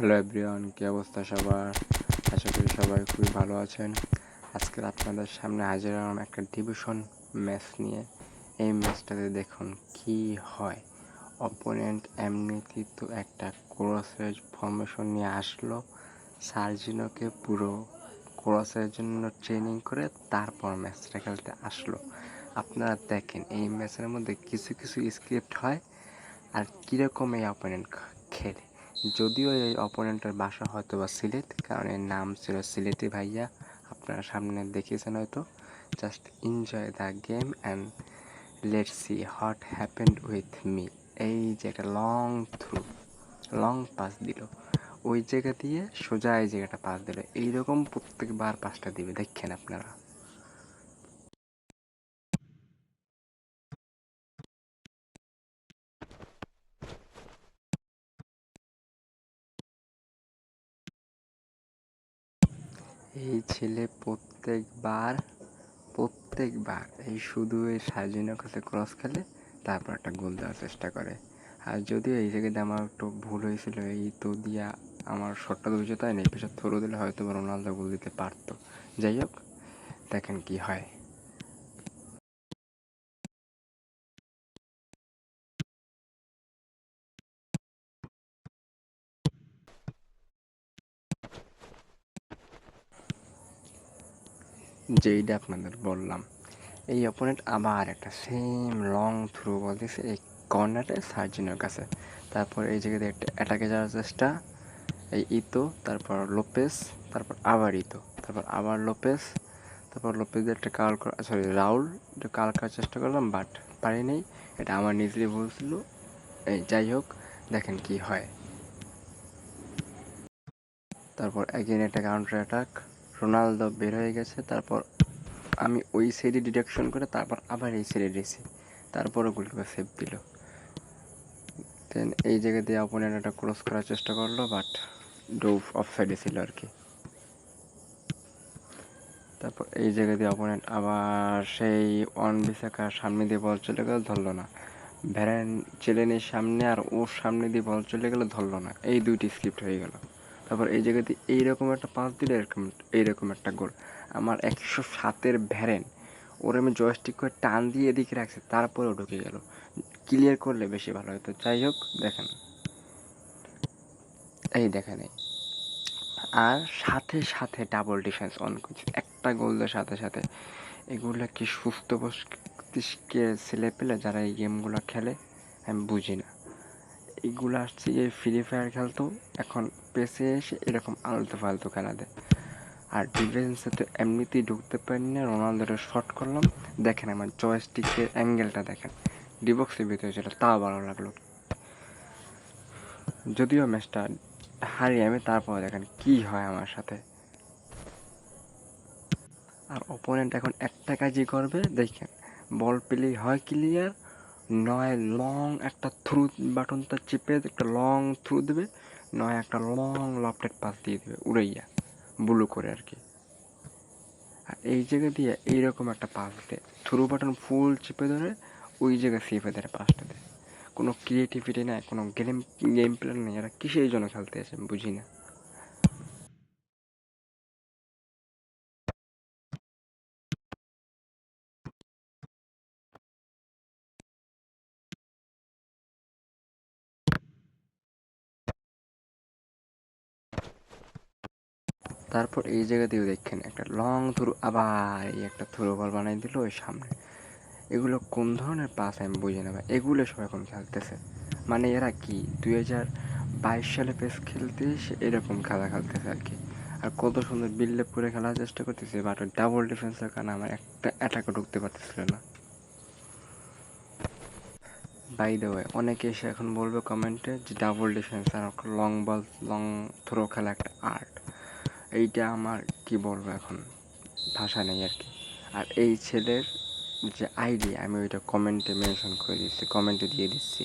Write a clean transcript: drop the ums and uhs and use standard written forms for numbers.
Hello everyone, কী অবস্থা সবার? আশা করি সবাই খুবই ভালো আছেন। আজকে আপনাদের সামনে হাজির হলাম একটা ডিভিশন ম্যাচ নিয়ে। এই ম্যাচটাতে দেখুন কি হয়। অপোনেন্ট এমনিতেই তো একটা ক্রসের ফরমেশন নিয়ে আসলো, সার্জিনোকে পুরো ক্রসের জন্য ট্রেনিং করে তারপর ম্যাচটা খেলতে আসলো। আপনারা দেখেন এই ম্যাচের মধ্যে কিছু কিছু স্ক্রিপ্ট হয় আর কীরকম এই অপোনেন্ট খেলে। যদিও এই অপোনেন্টের বাসা হয়তো বা সিলেট, কারণ এর নাম ছিল সিলেটি ভাইয়া, আপনারা সামনে দেখিয়েছেন হয়তো। Just enjoy the game and let's see what happened with me. এই যে একটা লং পাস দিল, ওই জায়গা দিয়ে সোজা এই জায়গাটা পাস দিল। এইরকম প্রত্যেকবার পাসটা দিবে, দেখেন আপনারা। এই ছেলে প্রত্যেকবার এই শুধু এই সার্জিনের কাছে ক্রস খেলে, তারপর একটা গোল দেওয়ার চেষ্টা করে। আর যদিও এই জায়গাতে আমার একটু ভুল হয়েছিল, এই তো দিয়া আমার শটটা ধরেছে, তাই না, এই পেশা থ্রো দিলে হয়তো রোনালদো গোল দিতে পারতো। যাই হোক, দেখেন কি হয়। যেইটা আপনাদের বললাম, এই অপোনেন্ট আবার একটা সেম লং থ্রো বলতেছে এই কর্নারে সার্জিনের কাছে। তারপর এই জায়গাতে একটা অ্যাটাকে যাওয়ার চেষ্টা, এই ইতো, তারপর লোপেস, তারপর আবার ইতো, তারপর আবার লোপেস, তারপর লোপেসের একটা রাউল এটা কাল করার চেষ্টা করলাম, বাট পারিনি। এটা আমার নিজেরই ভুল ছিল। এই যাই হোক, দেখেন কি হয়। তারপর এগেন একটা কাউন্টার অ্যাটাক, রোনালদো বের হয়ে গেছে, তারপর আমি ওই সাইডে ডিডাকশন করে তারপর আবার এই সাইডে দিয়েছি, তারপরও গোলকিপার সেভ দিল। দেন এই জায়গা দিয়ে অপোনেন্ট একটা ক্রস করার চেষ্টা করলো, বাট ডোভ অফসাইডে ছিল আর কি। তারপর এই জায়গা দিয়ে অপোনেন্ট আবার সেই ওয়ান বিসাকার সামনে দিয়ে বল চলে গেল, ধরলো না। ভ্যারান চেলেনের সামনে আর ওর সামনে দিয়ে বল চলে গেল, ধরলো না। এই দুইটি স্লিপ্ট হয়ে গেল। তারপর এই জায়গা দিয়ে এইরকম একটা পাস দিলে এইরকম একটা গোল। আমার 107-এর ভ্যারেন, ওর আমি জয়স্টিক করে টান দিয়ে এদিকে রাখছে, তারপরেও ঢুকে গেল। ক্লিয়ার করলে বেশি ভালো হতো। যাই হোক, দেখেন এই দেখেন এই, আর সাথে সাথে ডাবল ডিফেন্স অন করছে একটা গোল দেওয়ার সাথে সাথে। এগুলো কি সুস্থ মস্তিষ্কে ছেলে পেলে যারা এই গেমগুলো খেলে, আমি বুঝি না। এইগুলো আসছে এই ফ্রি ফায়ার খেলতো, এখন পেসে এসে এরকম আলতু ফালতু খেলা দেয়। আর ডিফেন্সে তো এমনিতেই ঢুকতে পারি না, রোনালদোটা শট করলাম, দেখেন আমার জয়স্টিকের অ্যাঙ্গেলটা দেখেন, ডিবক্সের ভিতরে ছিল, তাও ভালো লাগলো। যদিও ম্যাচটা হারি আমি, তারপর দেখেন কি হয় আমার সাথে। আর অপোনেন্ট এখন একটা কাজই করবে, দেখেন বল পেলেই হয় ক্লিয়ার, নয় লং একটা থ্রু বাটনটা চেপে একটা লং থ্রু দেবে, নয় একটা লং লফটেড পাস দিয়ে দেবে উড়াইয়া, ব্লু করে আর কি। আর এই জায়গা দিয়ে এইরকম একটা পাস দেয়, থ্রু বাটন ফুল চেপে ধরে ওই জায়গায় সেফে ধরে পাসটা দেয়। কোনো ক্রিয়েটিভিটি নাই, কোনো গেম প্ল্যান নেই, এরা কিসের জন্য খেলতে আছে বুঝি না। তারপর এই জায়গাতেও দেখেন একটা লং থ্রু, আবার এই একটা থ্রো বল বানাই দিল ওই সামনে। এগুলো কোন ধরনের পাস আমি বুঝি না ভাই, এগুলো সব এখন খেলতেছে। মানে এরা কি 2022 সালে পেস খেলতে এসে এরকম খেলা খেলতেছে আর কি। আর কত সুন্দর বিল্ড করে খেলার চেষ্টা করতেছে, বাট ডাবল ডিফেন্সের কারণে আমার একটা অ্যাটাকও ঢুকতে পারতেছিল না। বাই দ্য ওয়ে, অনেকে এসে এখন বলবে কমেন্টে যে ডাবল ডিফেন্স আর লং বল লং থ্রো খেলা একটা আর্ট। এইটা আমার কি বলবো এখন, ভাষা নেই আর কি। আর এই ছেলের যে আইডি, আমি ওইটা কমেন্টে মেনশন করে দিচ্ছি, কমেন্টে দিয়ে দিচ্ছি।